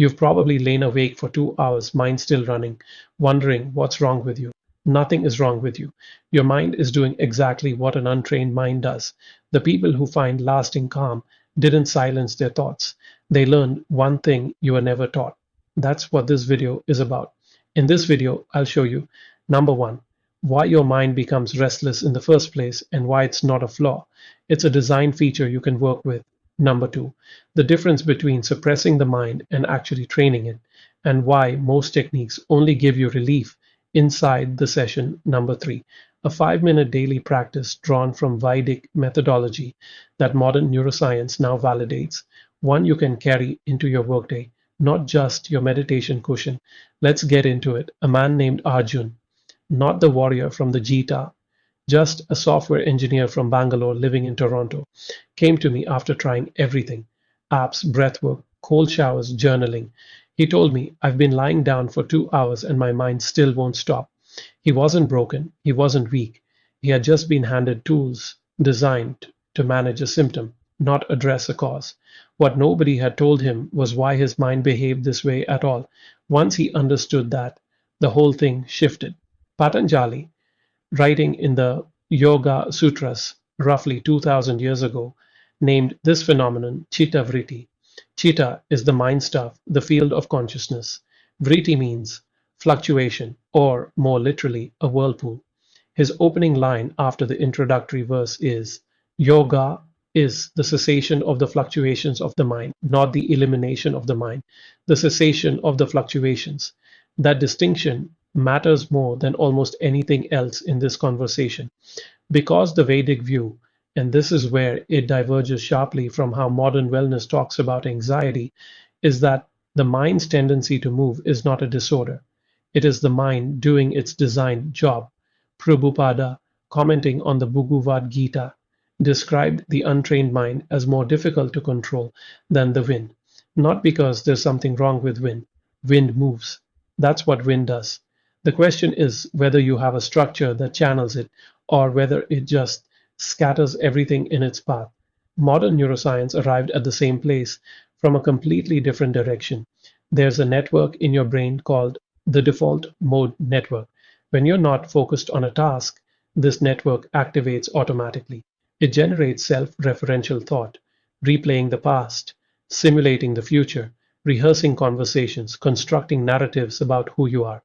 You've probably lain awake for 2 hours, mind still running, wondering what's wrong with you. Nothing is wrong with you. Your mind is doing exactly what an untrained mind does. The people who find lasting calm didn't silence their thoughts. They learned one thing you were never taught. That's what this video is about. In this video, I'll show you number one, why your mind becomes restless in the first place and why it's not a flaw. It's a design feature you can work with. Number two, the difference between suppressing the mind and actually training it, and why most techniques only give you relief inside the session. Number three, a 5-minute daily practice drawn from Vedic methodology that modern neuroscience now validates, one you can carry into your workday, not just your meditation cushion. Let's get into it. A man named Arjun, not the warrior from the Gita, just a software engineer from Bangalore living in Toronto, came to me after trying everything: apps, breathwork, cold showers, journaling. He told me, I've been lying down for 2 hours and my mind still won't stop. He wasn't broken, he wasn't weak. He had just been handed tools designed to manage a symptom, not address a cause. What nobody had told him was why his mind behaved this way at all. Once he understood that, the whole thing shifted. Patanjali, writing in the Yoga Sutras roughly 2000 years ago, named this phenomenon Chitta Vritti. Chitta is the mind stuff, the field of consciousness. Vritti means fluctuation, or more literally, a whirlpool. His opening line after the introductory verse is, Yoga is the cessation of the fluctuations of the mind, not the elimination of the mind, the cessation of the fluctuations. That distinction matters more than almost anything else in this conversation, because the Vedic view, and this is where it diverges sharply from how modern wellness talks about anxiety, is that the mind's tendency to move is not a disorder. It is the mind doing its designed job. Prabhupada, commenting on the Bhagavad Gita, described the untrained mind as more difficult to control than the wind. Not because there's something wrong with wind. Wind moves. That's what wind does. The question is whether you have a structure that channels it, or whether it just scatters everything in its path. Modern neuroscience arrived at the same place from a completely different direction. There's a network in your brain called the default mode network. When you're not focused on a task, this network activates automatically. It generates self-referential thought, replaying the past, simulating the future, rehearsing conversations, constructing narratives about who you are.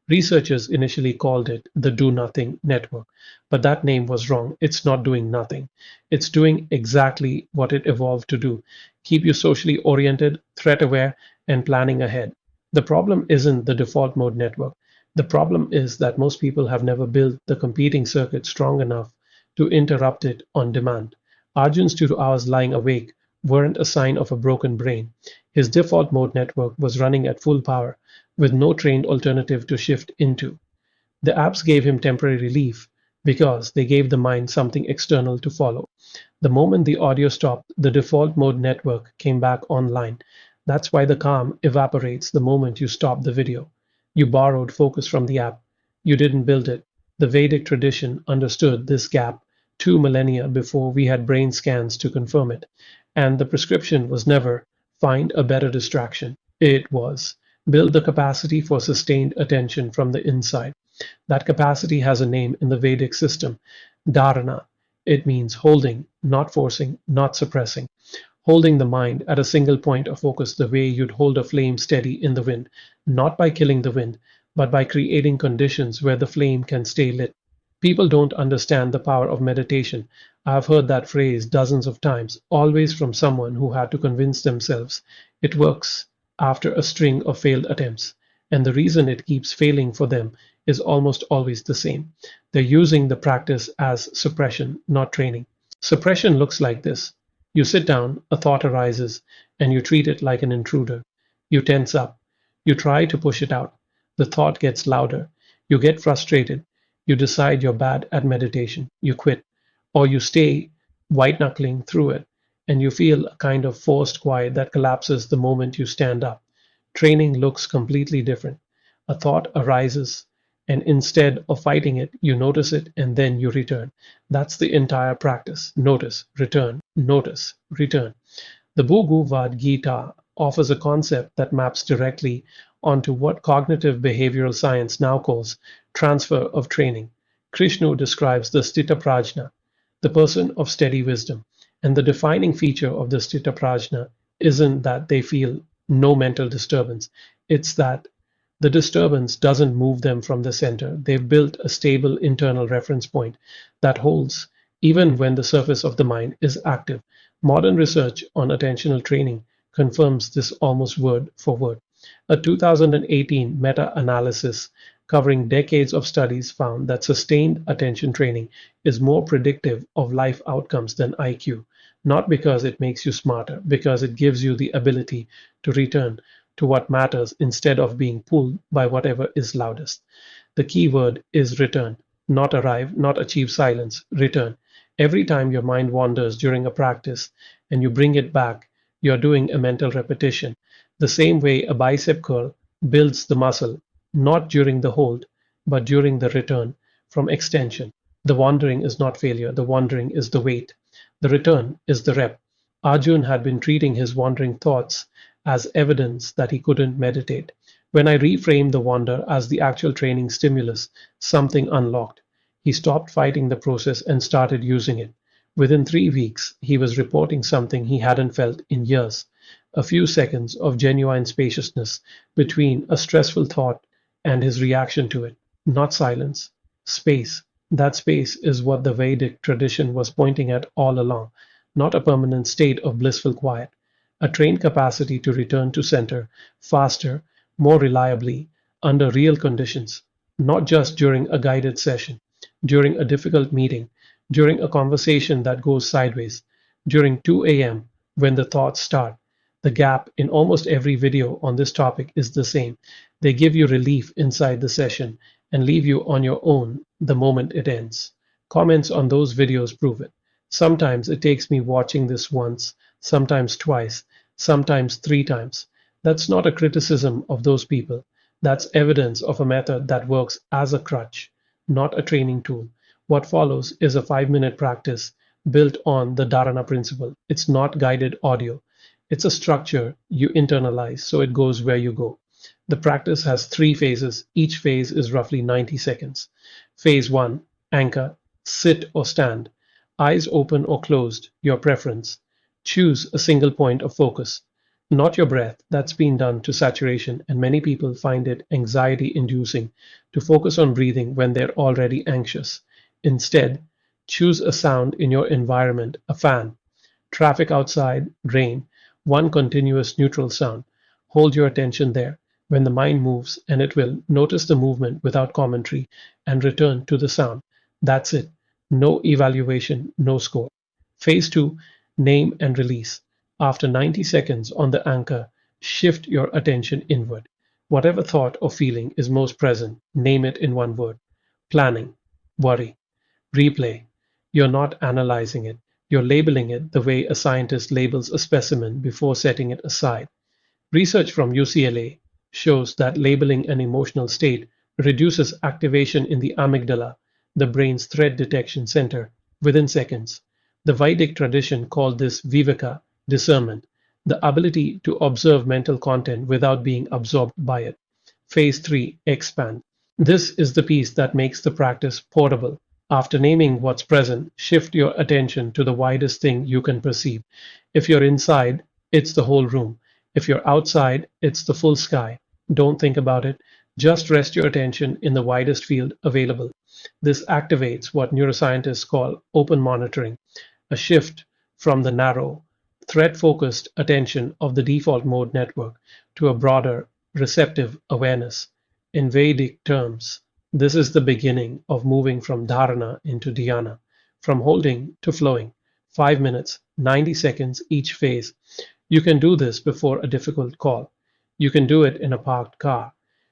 Researchers initially called it the do nothing network, but that name was wrong. It's not doing nothing. It's doing exactly what it evolved to do: keep you socially oriented, threat aware, and planning ahead. The problem isn't the default mode network. The problem is that most people have never built the competing circuit strong enough to interrupt it on demand. Arjun's 2 hours lying awake weren't a sign of a broken brain. His default mode network was running at full power, with no trained alternative to shift into. The apps gave him temporary relief because they gave the mind something external to follow. The moment the audio stopped, the default mode network came back online. That's why the calm evaporates the moment you stop the video. You borrowed focus from the app. You didn't build it. The Vedic tradition understood this gap 2 millennia before we had brain scans to confirm it. And the prescription was never find a better distraction. It was build the capacity for sustained attention from the inside. That capacity has a name in the Vedic system, dharana. It means holding, not forcing, not suppressing. Holding the mind at a single point of focus the way you'd hold a flame steady in the wind, not by killing the wind, but by creating conditions where the flame can stay lit. People don't understand the power of meditation. I've heard that phrase dozens of times, always from someone who had to convince themselves it works after a string of failed attempts. And the reason it keeps failing for them is almost always the same. They're using the practice as suppression, not training. Suppression looks like this. You sit down, a thought arises, and you treat it like an intruder. You tense up. You try to push it out. The thought gets louder. You get frustrated. You decide you're bad at meditation. You quit. Or you stay white-knuckling through it, and you feel a kind of forced quiet that collapses the moment you stand up. Training looks completely different. A thought arises, and instead of fighting it, you notice it and then you return. That's the entire practice. Notice, return, notice, return. The Bhagavad Gita offers a concept that maps directly onto what cognitive behavioral science now calls transfer of training. Krishna describes the sthita prajna, the person of steady wisdom, and the defining feature of the sthita prajna isn't that they feel no mental disturbance, it's that the disturbance doesn't move them from the center. They've built a stable internal reference point that holds even when the surface of the mind is active. Modern research on attentional training confirms this almost word for word. A 2018 meta analysis covering decades of studies found that sustained attention training is more predictive of life outcomes than IQ, not because it makes you smarter, because it gives you the ability to return to what matters instead of being pulled by whatever is loudest. The key word is return, not arrive, not achieve silence, return. Every time your mind wanders during a practice and you bring it back, you're doing a mental repetition. The same way a bicep curl builds the muscle, not during the hold, but during the return from extension. The wandering is not failure, the wandering is the weight. The return is the rep. Arjun had been treating his wandering thoughts as evidence that he couldn't meditate. When I reframed the wander as the actual training stimulus, something unlocked. He stopped fighting the process and started using it. Within 3 weeks, he was reporting something he hadn't felt in years, a few seconds of genuine spaciousness between a stressful thought and his reaction to it. Not silence, space. That space is what the Vedic tradition was pointing at all along, not a permanent state of blissful quiet, a trained capacity to return to center faster, more reliably, under real conditions, not just during a guided session, during a difficult meeting, during a conversation that goes sideways, during 2 a.m. when the thoughts start. The gap in almost every video on this topic is the same. They give you relief inside the session and leave you on your own the moment it ends. Comments on those videos prove it. Sometimes it takes me watching this once, sometimes twice, sometimes 3 times. That's not a criticism of those people. That's evidence of a method that works as a crutch, not a training tool. What follows is a 5-minute practice built on the dharana principle. It's not guided audio. It's a structure you internalize so it goes where you go. The practice has 3 phases. Each phase is roughly 90 seconds. Phase 1, anchor, sit or stand. Eyes open or closed, your preference. Choose a single point of focus. Not your breath, that's been done to saturation, and many people find it anxiety inducing to focus on breathing when they're already anxious. Instead, choose a sound in your environment, a fan, traffic outside, rain, one continuous neutral sound. Hold your attention there. When the mind moves, and it will, notice the movement without commentary and return to the sound. That's it. No evaluation, no score. Phase 2, name and release. After 90 seconds on the anchor, shift your attention inward. Whatever thought or feeling is most present, name it in one word. Planning, worry, replay. You're not analyzing it. You're labeling it the way a scientist labels a specimen before setting it aside. Research from UCLA shows that labeling an emotional state reduces activation in the amygdala, the brain's threat detection center, within seconds. The Vedic tradition called this viveka, discernment, the ability to observe mental content without being absorbed by it. Phase 3, expand. This is the piece that makes the practice portable. After naming what's present, shift your attention to the widest thing you can perceive. If you're inside, it's the whole room. If you're outside, it's the full sky. Don't think about it. Just rest your attention in the widest field available. This activates what neuroscientists call open monitoring, a shift from the narrow, threat-focused attention of the default mode network to a broader, receptive awareness. In Vedic terms, this is the beginning of moving from dharana into dhyana, from holding to flowing. 5 minutes, 90 seconds each phase. You can do this before a difficult call. You can do it in a parked car.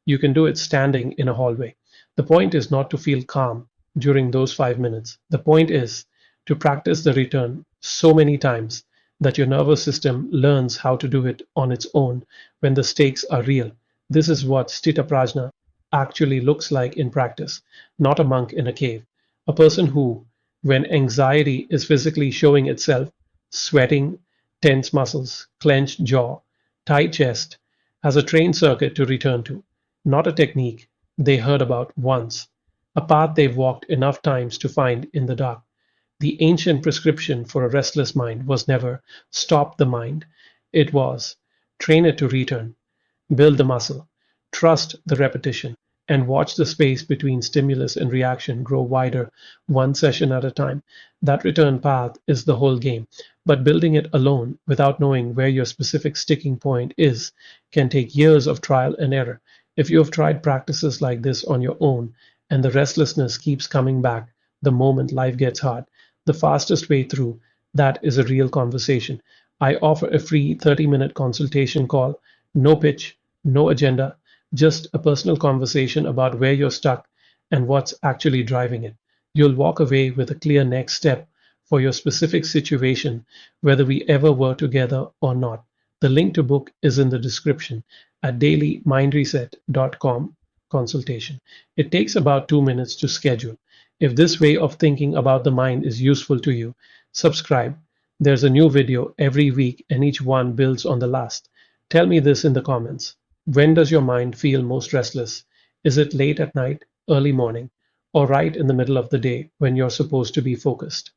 You can do it standing in a hallway. The point is not to feel calm during those 5 minutes. The point is to practice the return so many times that your nervous system learns how to do it on its own when the stakes are real. This is what sthita prajna actually looks like in practice, not a monk in a cave. A person who, when anxiety is physically showing itself, sweating, tense muscles, clenched jaw, tight chest, has a trained circuit to return to, not a technique they heard about once, a path they've walked enough times to find in the dark. The ancient prescription for a restless mind was never stop the mind, it was train it to return. Build the muscle, trust the repetition, and watch the space between stimulus and reaction grow wider one session at a time. That return path is the whole game, but building it alone without knowing where your specific sticking point is can take years of trial and error. If you have tried practices like this on your own and the restlessness keeps coming back the moment life gets hard, the fastest way through that is a real conversation. I offer a free 30-minute consultation call, no pitch, no agenda, just a personal conversation about where you're stuck and what's actually driving it. You'll walk away with a clear next step for your specific situation, whether we ever were together or not. The link to book is in the description at dailymindreset.com consultation. It takes about 2 minutes to schedule. If this way of thinking about the mind is useful to you, subscribe. There's a new video every week and each one builds on the last. Tell me this in the comments. When does your mind feel most restless? Is it late at night, early morning, or right in the middle of the day when you're supposed to be focused?